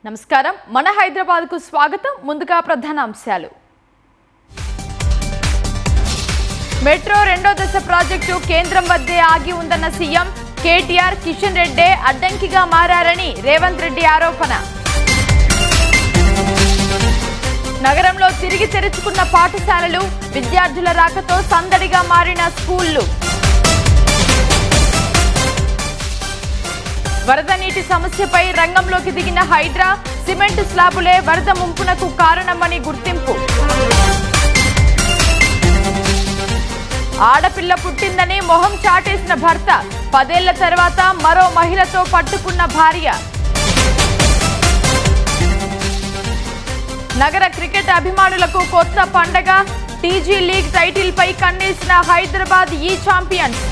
నమస్కారం మన హైదరాబాద్ కు స్వాగతం ముందుగా ప్రధాన అంశాలు మెట్రో రెండో దశ ప్రాజెక్టు కేంద్రం వద్దే ఆగి ఉందన్న సీఎం కేటీఆర్ కిషన్ రెడ్డి అడ్డంకిగా మారారని రేవంత్ రెడ్డి ఆరోపణ నగరంలో తిరిగి తెరుచుకున్న పాఠశాలలు విద్యార్థుల రాకతో సందడిగా మారిన స్కూళ్లు వరద నీటి సమస్యపై రంగంలోకి దిగిన హైడ్రా సిమెంట్ స్లాబులే వరద ముంపునకు కారణమని గుర్తింపు ఆడపిల్ల పుట్టిందని మొహం చాటేసిన భర్త 10 ఏళ్ల తర్వాత మరో మహిళతో పట్టుకున్న భార్య నగర క్రికెట్ అభిమానులకు కొత్త పండగ టీజీ లీగ్ టైటిల్ పై కన్నేసిన హైదరాబాద్ ఈ ఛాంపియన్స్